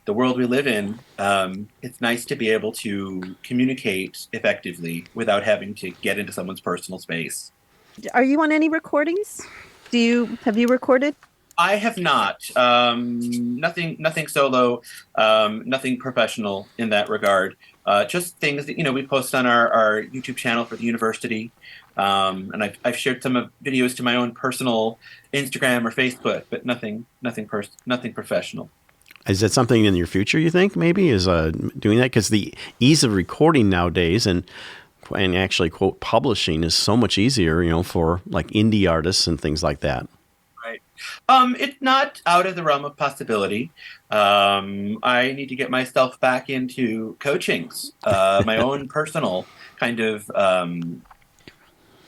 G: the world we live in, it's nice to be able to communicate effectively without having to get into someone's personal space.
C: are you on any recordings? Have you recorded?
G: I have not. Nothing solo, nothing professional in that regard. Just things that we post on our YouTube channel for the university. And I've shared some videos to my own personal Instagram or Facebook, but nothing professional.
A: Is that something in your future, you think, maybe, is doing that? Because the ease of recording nowadays and actually, quote, publishing is so much easier, for like indie artists and things like that.
G: Right. It's not out of the realm of possibility. I need to get myself back into coachings, my own personal kind of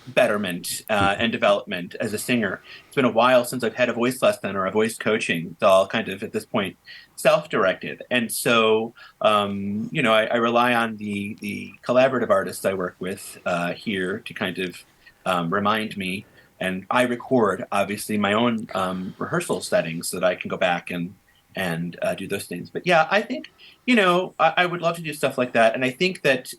G: betterment and development as a singer. It's been a while since I've had a voice lesson or a voice coaching. It's all kind of, at this point, self-directed. And so, I rely on the collaborative artists I work with here to kind of remind me. And I record, obviously, my own rehearsal settings so that I can go back and do those things. But yeah, I think, I would love to do stuff like that. And I think that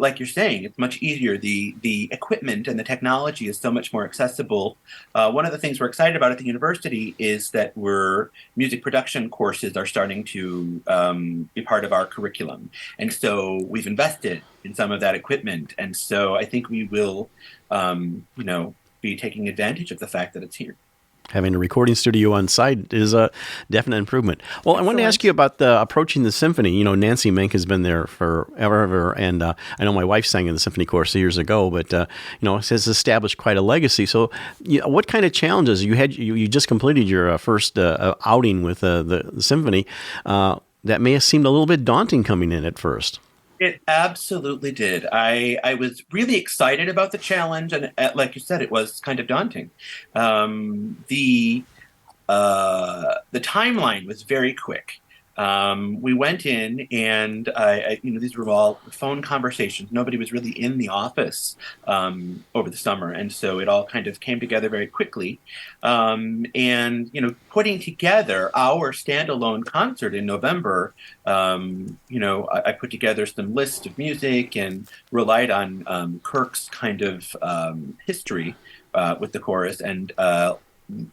G: like you're saying, it's much easier. The equipment and the technology is so much more accessible. One of the things we're excited about at the university is that music production courses are starting to be part of our curriculum. And so we've invested in some of that equipment. And so I think we will, be taking advantage of the fact that it's here.
A: Having a recording studio on site is a definite improvement. Well, I wanted to ask you about approaching the symphony. Nancy Menk has been there forever, and I know my wife sang in the symphony course years ago, but has established quite a legacy. So, what kind of challenges you had? You just completed your first outing with the symphony. That may have seemed a little bit daunting coming in at first.
G: It absolutely did. I was really excited about the challenge, and like you said, it was kind of daunting. The timeline was very quick. We went in, and these were all phone conversations. Nobody was really in the office over the summer, and so it all kind of came together very quickly. Putting together our standalone concert in November, I put together some list of music and relied on Kirk's kind of history with the chorus, and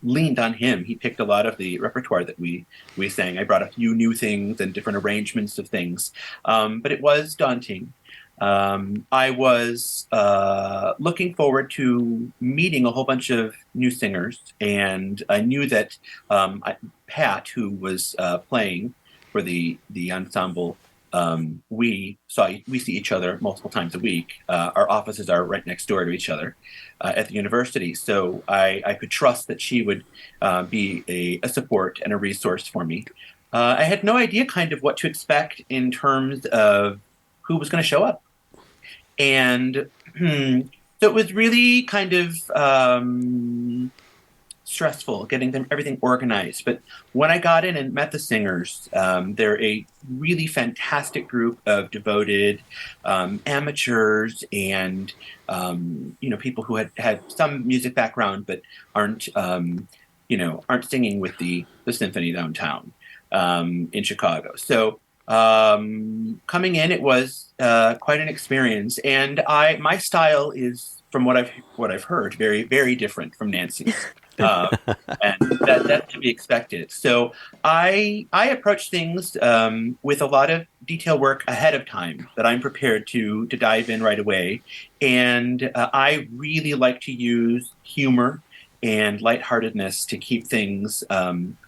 G: leaned on him. He picked a lot of the repertoire that we sang. I brought a few new things and different arrangements of things, but it was daunting. I was looking forward to meeting a whole bunch of new singers, and I knew that Pat, who was playing for the ensemble, we see each other multiple times a week. Our offices are right next door to each other at the university, so I could trust that she would be a support and a resource for me. I had no idea kind of what to expect in terms of who was going to show up. And so it was really kind of stressful getting everything organized. But when I got in and met the singers, they're a really fantastic group of devoted amateurs and people who had some music background but aren't singing with the symphony downtown in Chicago. So coming in, it was quite an experience, and my style is, from what I've heard, very, very different from Nancy's. And that's to be expected. So I approach things with a lot of detail work ahead of time that I'm prepared to dive in right away. And I really like to use humor and lightheartedness to keep things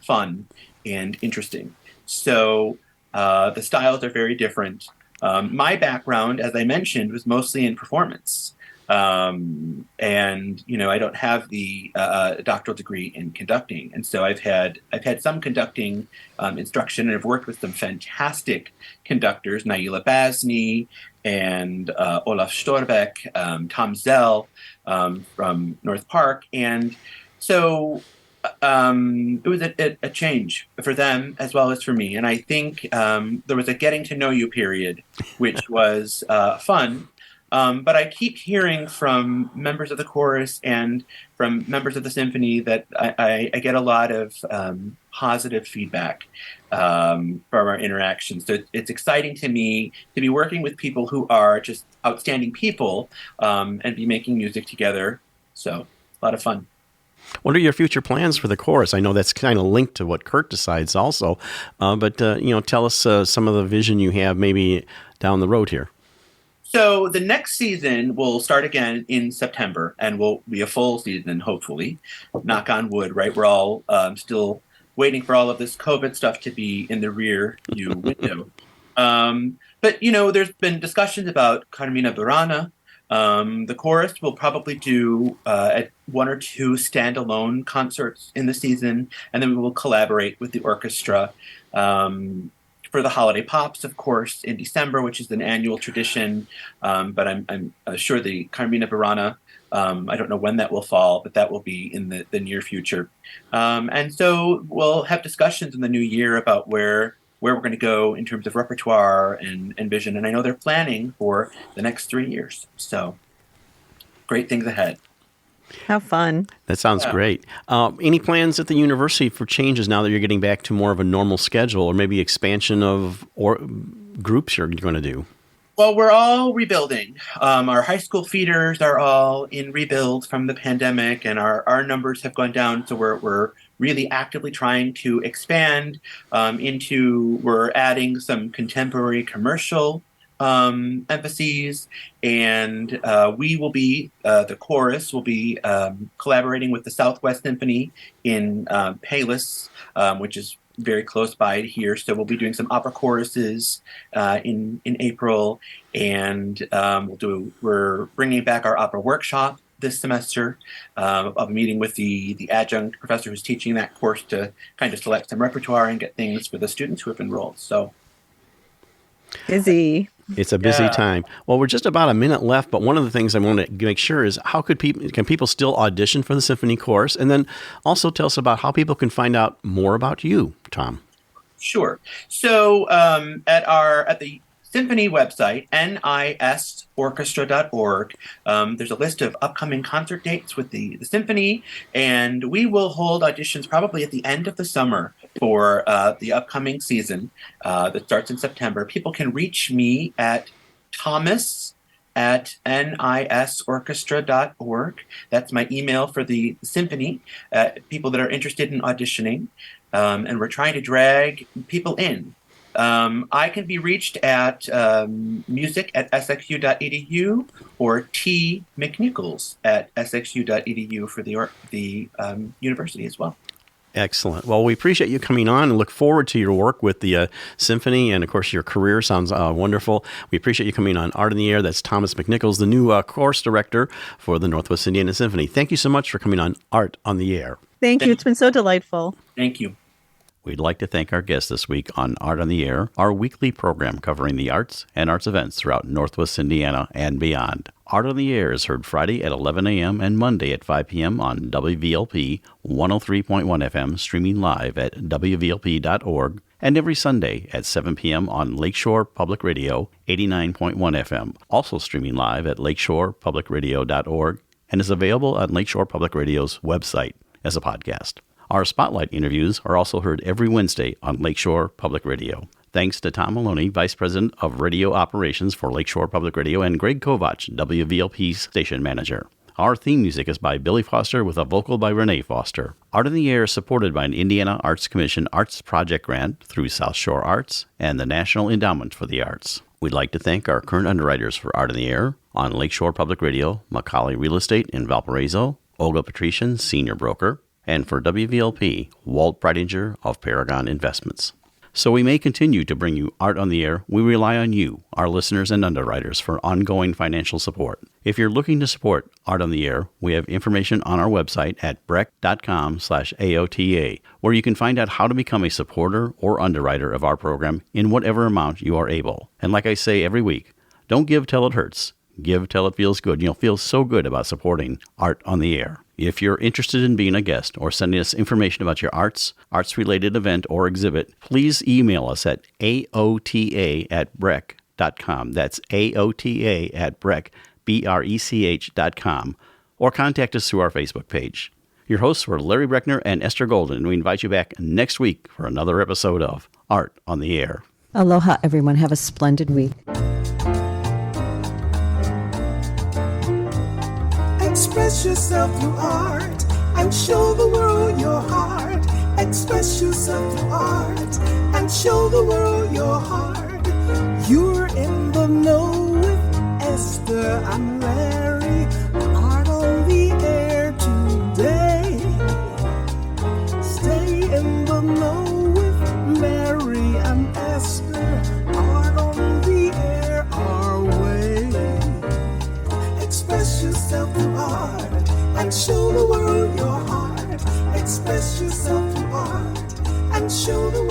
G: fun and interesting. So the styles are very different. My background, as I mentioned, was mostly in performance. And I don't have the doctoral degree in conducting, and so I've had some conducting instruction, and I've worked with some fantastic conductors, Naila Basni and Olaf Storbeck, Tom Zell from North Park, and so it was a change for them as well as for me. And I think there was a getting to know you period, which was fun. But I keep hearing from members of the chorus and from members of the symphony that I get a lot of positive feedback from our interactions. So it's exciting to me to be working with people who are just outstanding people and be making music together. So a lot of fun.
A: What are your future plans for the chorus? I know that's kind of linked to what Kurt decides also, but tell us some of the vision you have maybe down the road here.
G: So the next season will start again in September and will be a full season, hopefully. Knock on wood, right? We're all still waiting for all of this COVID stuff to be in the rear view window. But there's been discussions about Carmina Burana. The chorus will probably do one or two standalone concerts in the season, and then we will collaborate with the orchestra for the holiday pops, of course, in December, which is an annual tradition. But I'm sure the Carmina Burana, I don't know when that will fall, but that will be in the near future. And so we'll have discussions in the new year about where we're going to go in terms of repertoire and vision. And I know they're planning for the next 3 years. So great things ahead.
C: How fun.
A: That sounds great. Any plans at the university for changes now that you're getting back to more of a normal schedule, or maybe expansion of groups you're going to do?
G: Well, we're all rebuilding. Our high school feeders are all in rebuild from the pandemic, and our numbers have gone down. So we're really actively trying to expand we're adding some contemporary commercial emphases, and we will be, the chorus will be collaborating with the Southwest Symphony in Palos, which is very close by here. So we'll be doing some opera choruses in April, and we're bringing back our opera workshop this semester. I'll be meeting with the adjunct professor who's teaching that course to kind of select some repertoire and get things for the students who have enrolled. So
C: busy.
A: It's a busy time. Well, we're just about a minute left, but one of the things I want to make sure is can people still audition for the symphony course? And then also tell us about how people can find out more about you, Tom.
G: Sure. So at the Symphony website, nisorchestra.org, there's a list of upcoming concert dates with the Symphony, and we will hold auditions probably at the end of the summer for the upcoming season that starts in September. People can reach me at thomas@nisorchestra.org. That's my email for the Symphony, people that are interested in auditioning, and we're trying to drag people in. I can be reached at music@sxu.edu or t.mcnichols@sxu.edu for the university as well.
A: Excellent. Well, we appreciate you coming on and look forward to your work with the Symphony, and of course your career sounds wonderful. We appreciate you coming on Art in the Air. That's Thomas McNichols, the new course director for the Northwest Indiana Symphony. Thank you so much for coming on Art on the Air.
C: Thank you. It's been so delightful.
G: Thank you.
A: We'd like to thank our guest this week on Art on the Air, our weekly program covering the arts and arts events throughout Northwest Indiana and beyond. Art on the Air is heard Friday at 11 a.m. and Monday at 5 p.m. on WVLP 103.1 FM, streaming live at wvlp.org, and every Sunday at 7 p.m. on Lakeshore Public Radio 89.1 FM, also streaming live at lakeshorepublicradio.org, and is available on Lakeshore Public Radio's website as a podcast. Our spotlight interviews are also heard every Wednesday on Lakeshore Public Radio. Thanks to Tom Maloney, Vice President of Radio Operations for Lakeshore Public Radio, and Greg Kovach, WVLP's station manager. Our theme music is by Billy Foster with a vocal by Renee Foster. Art in the Air is supported by an Indiana Arts Commission Arts Project Grant through South Shore Arts and the National Endowment for the Arts. We'd like to thank our current underwriters for Art in the Air on Lakeshore Public Radio, Macaulay Real Estate in Valparaiso, Olga Patrician, Senior Broker, and for WVLP, Walt Breidinger of Paragon Investments. So we may continue to bring you Art on the Air. We rely on you, our listeners and underwriters, for ongoing financial support. If you're looking to support Art on the Air, we have information on our website at breck.com/AOTA, where you can find out how to become a supporter or underwriter of our program in whatever amount you are able. And like I say every week, don't give till it hurts. Give till it feels good. You'll feel so good about supporting Art on the Air. If you're interested in being a guest or sending us information about your arts-related event or exhibit, please email us at aota@brech.com. That's aota@brech.com, or contact us through our Facebook page. Your hosts were Larry Breckner and Esther Golden, and we invite you back next week for another episode of Art on the Air.
C: Aloha, everyone. Have a splendid week.
B: Express yourself through art and show the world your heart. Express yourself through art and show the world your heart. You're in the know with Esther and Larry. Art on the Air today. Stay in the know with Larry and Esther. Art on the Air our way. Express yourself through art and show the world your heart. Express yourself through art and show the world